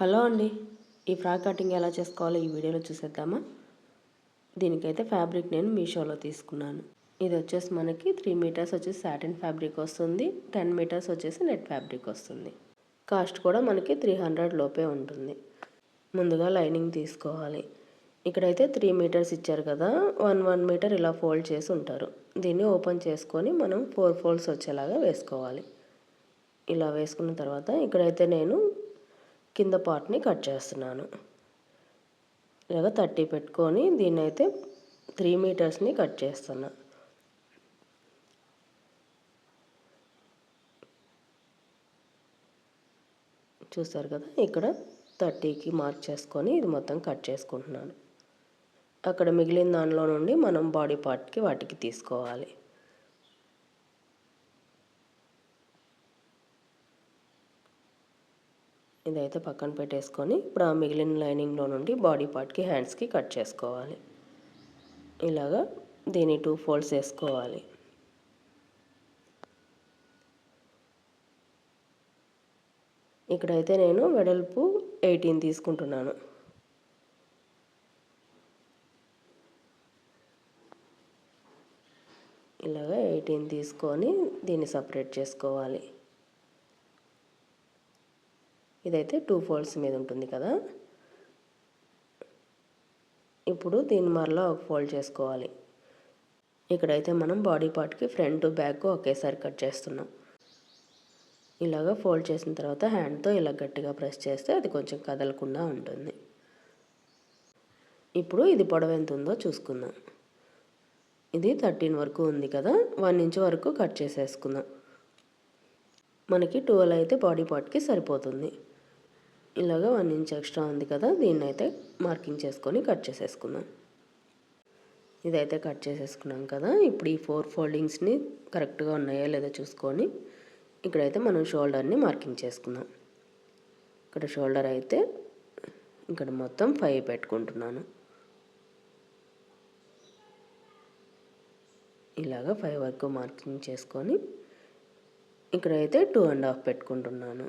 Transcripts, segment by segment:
Hello అండి. ఈ frock cutting ఎలా చేసుకోవాలో ఈ వీడియోలో చూసేద్దామా? దీనికైతే ఫ్యాబ్రిక్ నేను మీషోలో తీసుకున్నాను. ఇది వచ్చేసి మనకి 3 మీటర్స్ వచ్చేసి సాటిన్ ఫ్యాబ్రిక్ వస్తుంది. 10 మీటర్స్ వచ్చేసి నెట్ ఫ్యాబ్రిక్ వస్తుంది. కాస్ట్ కూడా మనకి 300 లోపే ఉంటుంది. ముందుగా లైనింగ్ తీసుకోవాలి. ఇక్కడైతే 3 మీటర్స్ ఇచ్చారు కదా, 1 మీటర్ ఇలా ఫోల్డ్ చేసి ఉంటారు. దీన్ని ఓపెన్ చేసుకొని మనం 4 ఫోల్డ్స్ వచ్చేలాగా వేసుకోవాలి. ఇలా వేసుకున్న తర్వాత ఇక్కడైతే నేను కింద పార్ట్ని కట్ చేస్తున్నాను. ఇలాగ 30 పెట్టుకొని దీన్ని అయితే 3 మీటర్స్ని కట్ చేస్తున్నా. చూస్తారు కదా, ఇక్కడ 30కి మార్క్ చేసుకొని ఇది మొత్తం కట్ చేసుకుంటున్నాను. అక్కడ మిగిలిన దానిలో నుండి మనం బాడీ పార్ట్కి వాటికి తీసుకోవాలి. ఇదైతే పక్కన పెట్టేసుకొని ఇప్పుడు ఆ మిగిలిన లైనింగ్లో నుండి బాడీ పార్ట్కి హ్యాండ్స్కి కట్ చేసుకోవాలి. ఇలాగా దీన్ని 2 ఫోల్డ్స్ వేసుకోవాలి. ఇక్కడైతే నేను వెడల్పు 18 తీసుకుంటున్నాను. ఇలాగా 18 తీసుకొని దీన్ని సపరేట్ చేసుకోవాలి. ఇదైతే 2 ఫోల్డ్స్ మీద ఉంటుంది కదా. ఇప్పుడు దీన్ని మరలా ఒక ఫోల్డ్ చేసుకోవాలి. ఇక్కడైతే మనం బాడీ పార్ట్కి ఫ్రంట్ బ్యాక్ ఒకేసారి కట్ చేస్తున్నాం. ఇలాగ ఫోల్డ్ చేసిన తర్వాత హ్యాండ్తో ఇలా గట్టిగా ప్రెస్ చేస్తే అది కొంచెం కదలకుండా ఉంటుంది. ఇప్పుడు ఇది పొడవు ఎంత ఉందో చూసుకుందాం. ఇది 13 వరకు ఉంది కదా, 1 ఇంచ్ వరకు కట్ చేసేసుకుందాం. మనకి 12 అయితే బాడీ పార్ట్కి సరిపోతుంది. ఇలాగ 1 ఇంచ్ ఎక్స్ట్రా ఉంది కదా, దీన్ని అయితే మార్కింగ్ చేసుకొని కట్ చేసేసుకుందాం. ఇదైతే కట్ చేసేసుకున్నాం కదా. ఇప్పుడు ఈ 4 ఫోల్డింగ్స్ని కరెక్ట్గా ఉన్నాయో లేదో చూసుకొని ఇక్కడైతే మనం షోల్డర్ని మార్కింగ్ చేసుకుందాం. ఇక్కడ షోల్డర్ అయితే ఇక్కడ మొత్తం 5 పెట్టుకుంటున్నాను. ఇలాగ 5 వరకు మార్కింగ్ చేసుకొని ఇక్కడైతే 2.5 పెట్టుకుంటున్నాను.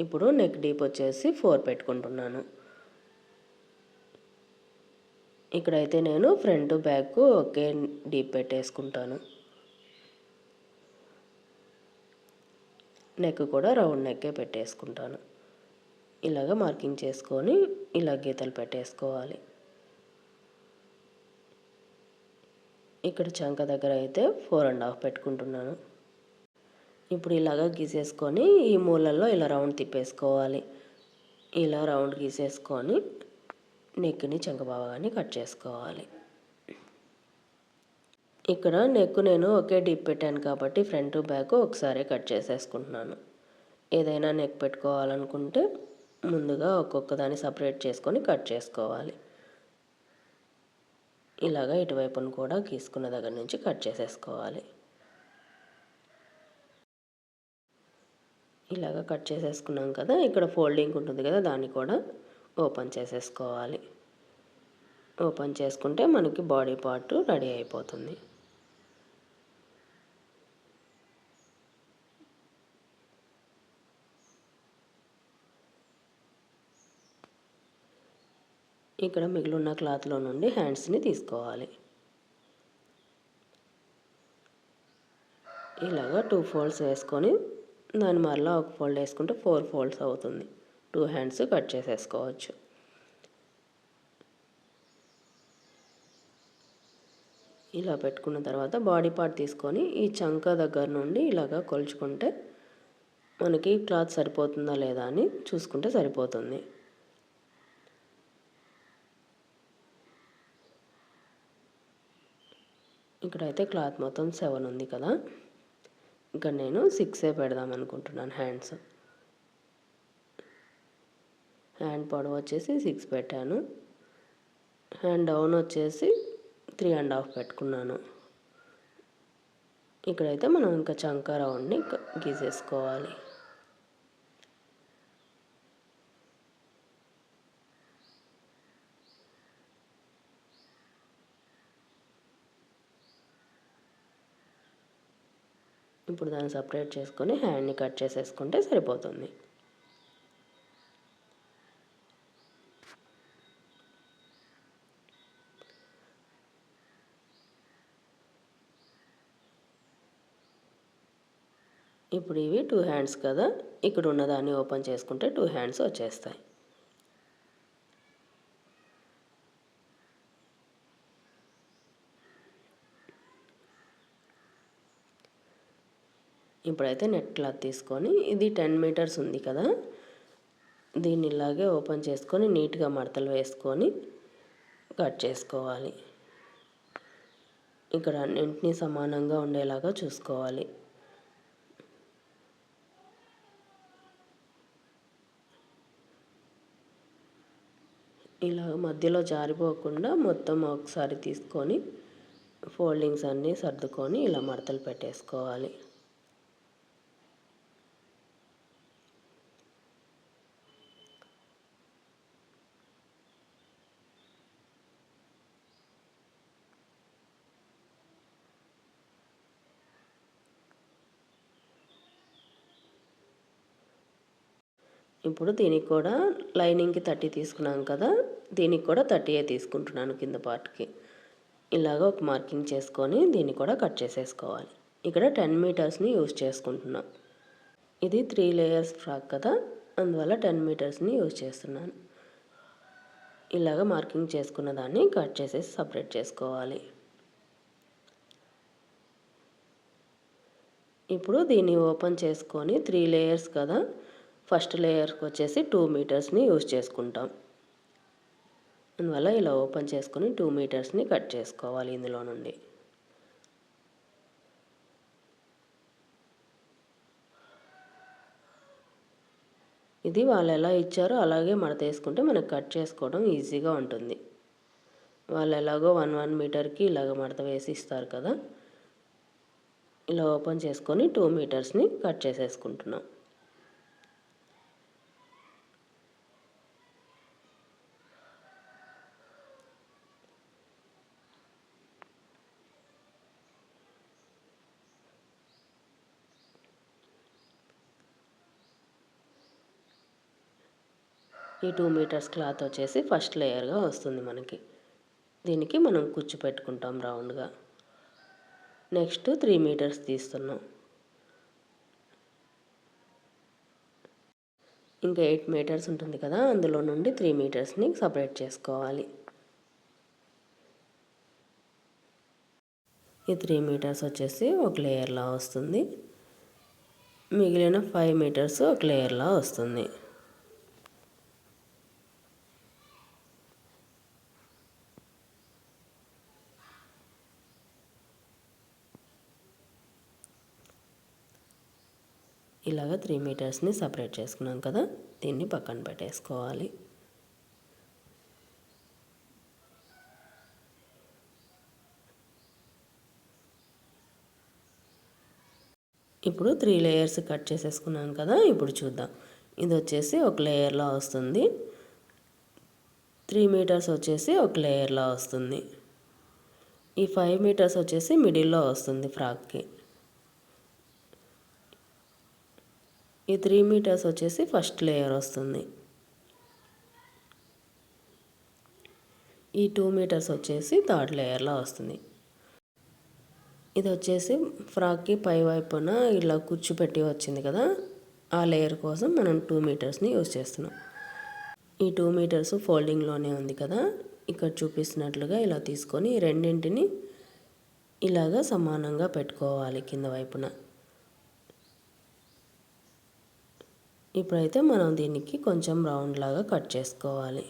ఇప్పుడు నెక్ డీప్ వచ్చేసి 4 పెట్టుకుంటున్నాను. ఇక్కడైతే నేను ఫ్రంట్ బ్యాక్ ఒకే డీప్ పెట్టేసుకుంటాను. నెక్ కూడా రౌండ్ నెక్కే పెట్టేసుకుంటాను. ఇలాగ మార్కింగ్ చేసుకొని ఇలా గీతలు పెట్టేసుకోవాలి. ఇక్కడ చంక దగ్గర అయితే 4.5 పెట్టుకుంటున్నాను. ఇప్పుడు ఇలాగ గీసేసుకొని ఈ మూలల్లో ఇలా రౌండ్ తిప్పేసుకోవాలి. ఇలా రౌండ్ గీసేసుకొని నెక్ని చంక భాగాన్ని కట్ చేసుకోవాలి. ఇక్కడ నెక్ నేను ఒకే డీప్ పెట్టాను కాబట్టి ఫ్రంట్ బ్యాక్ ఒకసారి కట్ చేసేసుకుంటున్నాను. ఏదైనా నెక్ పెట్టుకోవాలనుకుంటే ముందుగా ఒక్కొక్క దాన్ని సపరేట్ చేసుకొని కట్ చేసుకోవాలి. ఇలాగ ఇటువైపును కూడా గీసుకున్న దగ్గర నుంచి కట్ చేసేసుకోవాలి. ఇలాగ కట్ చేసేసుకున్నాం కదా. ఇక్కడ ఫోల్డింగ్ ఉంటుంది కదా, దాన్ని కూడా ఓపెన్ చేసేసుకోవాలి. ఓపెన్ చేసుకుంటే మనకి బాడీ పార్ట్ రెడీ అయిపోతుంది. ఇక్కడ మిగిలిన క్లాత్లో నుండి హ్యాండ్స్ని తీసుకోవాలి. ఇలాగా 2 ఫోల్డ్స్ వేసుకొని దాని మరలా ఒక ఫోల్డ్ వేసుకుంటే 4 ఫోల్డ్స్ అవుతుంది. 2 హ్యాండ్స్ కట్ చేసేసుకోవచ్చు. ఇలా పెట్టుకున్న తర్వాత బాడీ పార్ట్ తీసుకొని ఈ చంక దగ్గర నుండి ఇలాగా కొలుచుకుంటే మనకి క్లాత్ సరిపోతుందా లేదా అని చూసుకుంటే సరిపోతుంది. ఇక్కడైతే క్లాత్ మొత్తం 7 ఉంది కదా, ఇక్కడ నేను 6 పెడదాం అనుకుంటున్నాను. హ్యాండ్ పొడవు వచ్చేసి 6 పెట్టాను. హ్యాండ్ డౌన్ వచ్చేసి 3.5 పెట్టుకున్నాను. ఇక్కడైతే మనం ఇంకా చంక రౌండ్ని గీసేసుకోవాలి. ఇప్పుడు దాన్ని సపరేట్ చేసుకొని హ్యాండ్ని కట్ చేసేసుకుంటే సరిపోతుంది. ఇప్పుడు ఇవి 2 హ్యాండ్స్ కదా, ఇక్కడ ఉన్నదాన్ని ఓపెన్ చేసుకుంటే 2 హ్యాండ్స్ వచ్చేస్తాయి. ఇప్పుడైతే నెట్ క్లాత్ తీసుకొని, ఇది 10 మీటర్స్ ఉంది కదా, దీన్ని ఇలాగే ఓపెన్ చేసుకొని నీట్గా మడతలు వేసుకొని కట్ చేసుకోవాలి. ఇక్కడ అన్నింటినీ సమానంగా ఉండేలాగా చూసుకోవాలి. ఇలా మధ్యలో జారిపోకుండా మొత్తం ఒకసారి తీసుకొని ఫోల్డింగ్స్ అన్నీ సర్దుకొని ఇలా మడతలు పెట్టేసుకోవాలి. ఇప్పుడు దీనికి కూడా లైనింగ్కి 30 తీసుకున్నాం కదా, దీనికి కూడా 30 తీసుకుంటున్నాను కింద పార్ట్కి. ఇలాగ ఒక మార్కింగ్ చేసుకొని దీన్ని కూడా కట్ చేసేసుకోవాలి. ఇక్కడ 10 మీటర్స్ని యూజ్ చేసుకుంటున్నాం. ఇది 3 లేయర్స్ ఫ్రాక్ కదా, అందువల్ల 10 మీటర్స్ని యూజ్ చేస్తున్నాను. ఇలాగ మార్కింగ్ చేసుకున్న దాన్ని కట్ చేసేసి సపరేట్ చేసుకోవాలి. ఇప్పుడు దీన్ని ఓపెన్ చేసుకొని 3 లేయర్స్ కదా, ఫస్ట్ లేయర్కి వచ్చేసి 2 మీటర్స్ని యూజ్ చేసుకుంటాం. అందువల్ల ఇలా ఓపెన్ చేసుకొని 2 మీటర్స్ని కట్ చేసుకోవాలి ఇందులో నుండి. ఇది వాళ్ళు ఎలా ఇచ్చారో అలాగే మడత వేసుకుంటే మనకు కట్ చేసుకోవడం ఈజీగా ఉంటుంది. వాళ్ళు ఎలాగో 1 మీటర్కి ఇలాగ మడత వేసి ఇస్తారు కదా, ఇలా ఓపెన్ చేసుకొని 2 మీటర్స్ని కట్ చేసేసుకుంటున్నాం. ఈ 2 మీటర్స్ క్లాత్ వచ్చేసి ఫస్ట్ లేయర్గా వస్తుంది మనకి. దీనికి మనం కుచ్చు పెట్టుకుంటాం రౌండ్గా. నెక్స్ట్ 3 మీటర్స్ తీస్తున్నాం. ఇంకా 8 మీటర్స్ ఉంటుంది కదా, అందులో నుండి 3 మీటర్స్ని సపరేట్ చేసుకోవాలి. ఈ 3 మీటర్స్ వచ్చేసి ఒక లేయర్లా వస్తుంది. మిగిలిన 5 మీటర్స్ ఒక లేయర్లా వస్తుంది. ఇలాగ 3 మీటర్స్ని సపరేట్ చేసుకున్నాం కదా, దీన్ని పక్కన పెట్టేసుకోవాలి. ఇప్పుడు 3 లేయర్స్ కట్ చేసేసుకున్నాం కదా, ఇప్పుడు చూద్దాం. ఇది వచ్చేసి ఒక లేయర్లా వస్తుంది. 3 మీటర్స్ వచ్చేసి ఒక లేయర్లా వస్తుంది. ఈ 5 మీటర్స్ వచ్చేసి మిడిల్లో వస్తుంది ఫ్రాక్కి. ఈ 3 మీటర్స్ వచ్చేసి ఫస్ట్ లేయర్ వస్తుంది. ఈ 2 మీటర్స్ వచ్చేసి థర్డ్ లేయర్లో వస్తుంది. ఇది వచ్చేసి ఫ్రాక్కి పై వైపున ఇలా కూర్చోపెట్టి వచ్చింది కదా, ఆ లేయర్ కోసం మనం 2 మీటర్స్ని యూజ్ చేస్తున్నాం. ఈ 2 మీటర్స్ ఫోల్డింగ్లోనే ఉంది కదా, ఇక్కడ చూపిస్తున్నట్లుగా ఇలా తీసుకొని రెండింటిని ఇలాగా సమానంగా పెట్టుకోవాలి కింద వైపున. ఇప్పుడైతే మనం దీనికి కొంచెం రౌండ్ లాగా కట్ చేసుకోవాలి.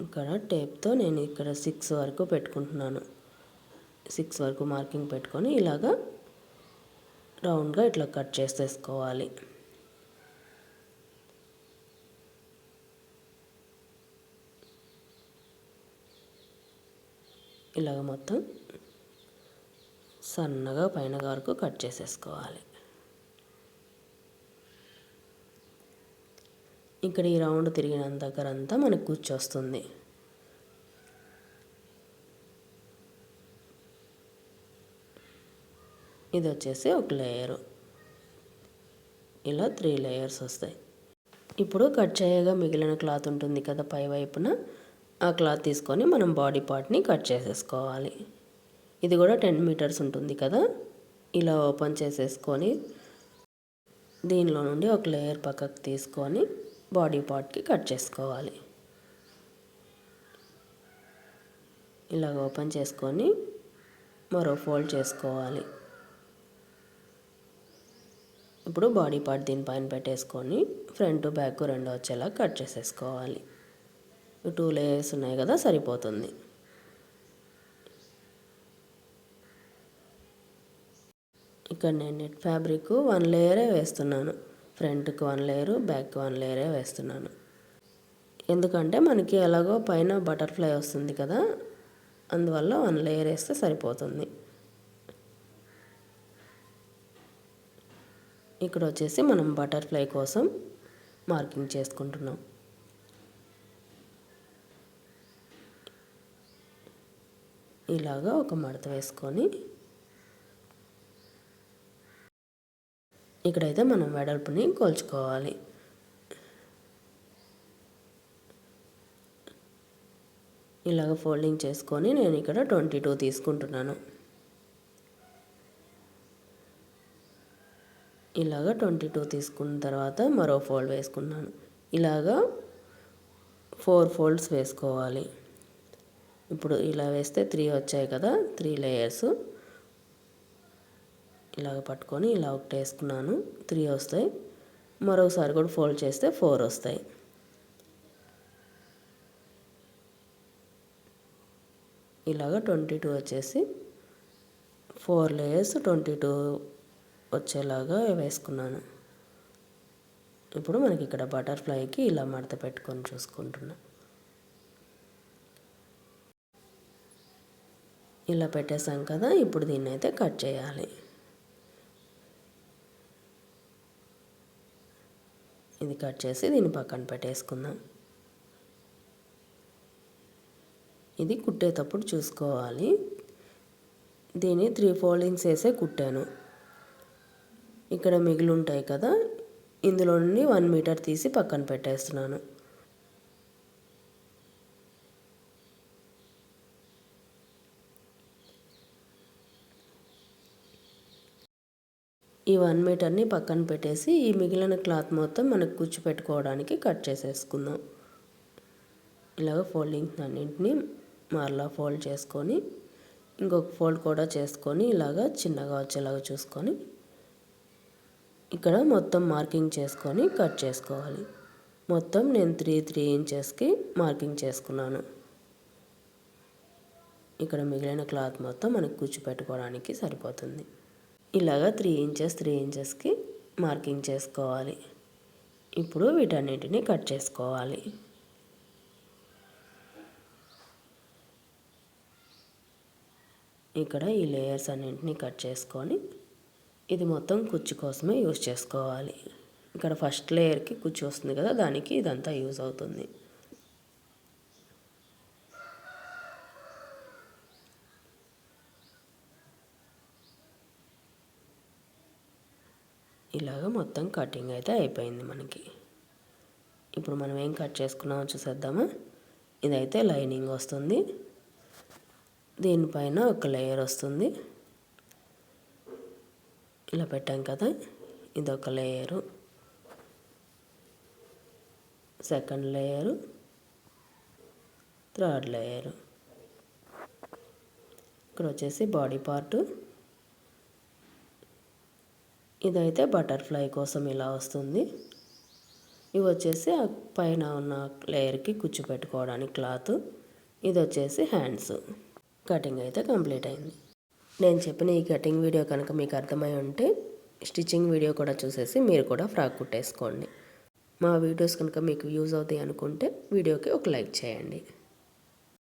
ఇక్కడ టేప్తో నేను ఇక్కడ 6 వరకు పెట్టుకుంటున్నాను. 6 వరకు మార్కింగ్ పెట్టుకొని ఇలాగా రౌండ్గా ఇట్లా కట్ చేసేసుకోవాలి. ఇలాగ మొత్తం సన్నగా పైన వరకు కట్ చేసేసుకోవాలి. ఇక్కడ ఈ రౌండ్ తిరిగిన దగ్గర అంతా మనకు కూర్చొస్తుంది. ఇది వచ్చేసి ఒక లేయరు, ఇలా 3 లేయర్స్ వస్తాయి. ఇప్పుడు కట్ చేయగా మిగిలిన క్లాత్ ఉంటుంది కదా పై వైపున, ఆ క్లాత్ తీసుకొని మనం బాడీ పార్ట్ని కట్ చేసేసుకోవాలి. ఇది కూడా 10 మీటర్స్ ఉంటుంది కదా, ఇలా ఓపెన్ చేసేసుకొని దీనిలో నుండి ఒక లేయర్ పక్కకు తీసుకొని బాడీ పార్ట్కి కట్ చేసుకోవాలి. ఇలాగ ఓపెన్ చేసుకొని మరో ఫోల్డ్ చేసుకోవాలి. ఇప్పుడు బాడీ పార్ట్ దీనిపైన పెట్టేసుకొని ఫ్రంట్ బ్యాక్ రెండు వచ్చేలా కట్ చేసేసుకోవాలి. 2 లేయర్స్ ఉన్నాయి కదా, సరిపోతుంది. ఇక్కడ నేను నెట్ ఫ్యాబ్రిక్ 1 లేయరే వేస్తున్నాను. ఫ్రంట్కి 1 లేయరు, బ్యాక్ 1 లేయరే వేస్తున్నాను. ఎందుకంటే మనకి ఎలాగో పైన బటర్ఫ్లై వస్తుంది కదా, అందువల్ల 1 లేయర్ వేస్తే సరిపోతుంది. ఇక్కడ వచ్చేసి మనం బటర్ఫ్లై కోసం మార్కింగ్ చేసుకుంటున్నాం. ఇలాగా ఒక మడత వేసుకొని ఇక్కడైతే మనం వెడల్పుని కొలుచుకోవాలి. ఇలాగ ఫోల్డింగ్ చేసుకొని నేను ఇక్కడ 22 తీసుకుంటున్నాను. ఇలాగ 22 తీసుకున్న తర్వాత మరో ఫోల్డ్ వేసుకున్నాను. ఇలాగా 4 ఫోల్డ్స్ వేసుకోవాలి. ఇప్పుడు ఇలా వేస్తే 3 వచ్చాయి కదా, 3 లేయర్స్ ఇలాగ పట్టుకొని ఇలా ఒకటి వేసుకున్నాను, 3 వస్తాయి. మరోసారి కూడా ఫోల్డ్ చేస్తే 4 వస్తాయి. ఇలాగ 22 వచ్చేసి 4 లేయర్స్ 22 వచ్చేలాగా వేసుకున్నాను. ఇప్పుడు మనకి ఇక్కడ బటర్ఫ్లైకి ఇలా మడత పెట్టుకొని చూసుకుంటున్నా. ఇలా పెట్టేసాం కదా, ఇప్పుడు దీన్ని అయితే కట్ చేయాలి. ఇది కట్ చేసి దీన్ని పక్కన పెట్టేసుకుందాం. ఇది కుట్టేటప్పుడు చూసుకోవాలి. దీన్ని 3 ఫోల్డింగ్స్ వేసే కుట్టాను. ఇక్కడ మిగిలి ఉంటాయి కదా, ఇందులో నుండి 1 మీటర్ తీసి పక్కన పెట్టేస్తున్నాను. ఈ 1 మీటర్ని పక్కన పెట్టేసి ఈ మిగిలిన క్లాత్ మొత్తం మనకు కుచ్చు పెట్టుకోవడానికి కట్ చేసేసుకుందాం. ఇలాగ ఫోల్డింగ్స్ అన్నింటినీ మరలా ఫోల్డ్ చేసుకొని ఇంకొక ఫోల్డ్ కూడా చేసుకొని ఇలాగ చిన్నగా వచ్చేలాగా చూసుకొని ఇక్కడ మొత్తం మార్కింగ్ చేసుకొని కట్ చేసుకోవాలి. మొత్తం నేను 3 ఇంచెస్కి మార్కింగ్ చేసుకున్నాను. ఇక్కడ మిగిలిన క్లాత్ మొత్తం మనకు కుచ్చు పెట్టుకోవడానికి సరిపోతుంది. ఇలాగ 3 ఇంచెస్కి మార్కింగ్ చేసుకోవాలి. ఇప్పుడు వీటన్నిటిని కట్ చేసుకోవాలి. ఇక్కడ ఈ లేయర్స్ అన్నింటినీ కట్ చేసుకొని ఇది మొత్తం కుచ్చు కోసమే యూజ్ చేసుకోవాలి. ఇక్కడ ఫస్ట్ లేయర్కి కుచ్చు వస్తుంది కదా, దానికి ఇదంతా యూజ్ అవుతుంది. ఇలాగ మొత్తం కటింగ్ అయితే అయిపోయింది మనకి. ఇప్పుడు మనం ఏం కట్ చేసుకున్నామో చూసేద్దామా. ఇదైతే లైనింగ్ వస్తుంది, దీనిపైన ఒక లేయర్ వస్తుంది. ఇలా పెట్టాం కదా, ఇదొక layer, second layer, third layer. ఇక్కడ వచ్చేసి బాడీ పార్ట్. ఇదైతే బటర్ఫ్లై కోసం ఇలా వస్తుంది. ఇవి వచ్చేసి ఆ పైన ఉన్న లేయర్కి కుచ్చు పెట్టుకోవడానికి క్లాత్. ఇది వచ్చేసి హ్యాండ్స్. కటింగ్ అయితే కంప్లీట్ అయింది. నేను చెప్పిన ఈ కటింగ్ వీడియో కనుక మీకు అర్థమై ఉంటే స్టిచ్చింగ్ వీడియో కూడా చూసేసి మీరు కూడా ఫ్రాక్ కుట్టేసుకోండి. మా వీడియోస్ కనుక మీకు యూజ్ అవుతాయి అనుకుంటే వీడియోకి ఒక లైక్ చేయండి.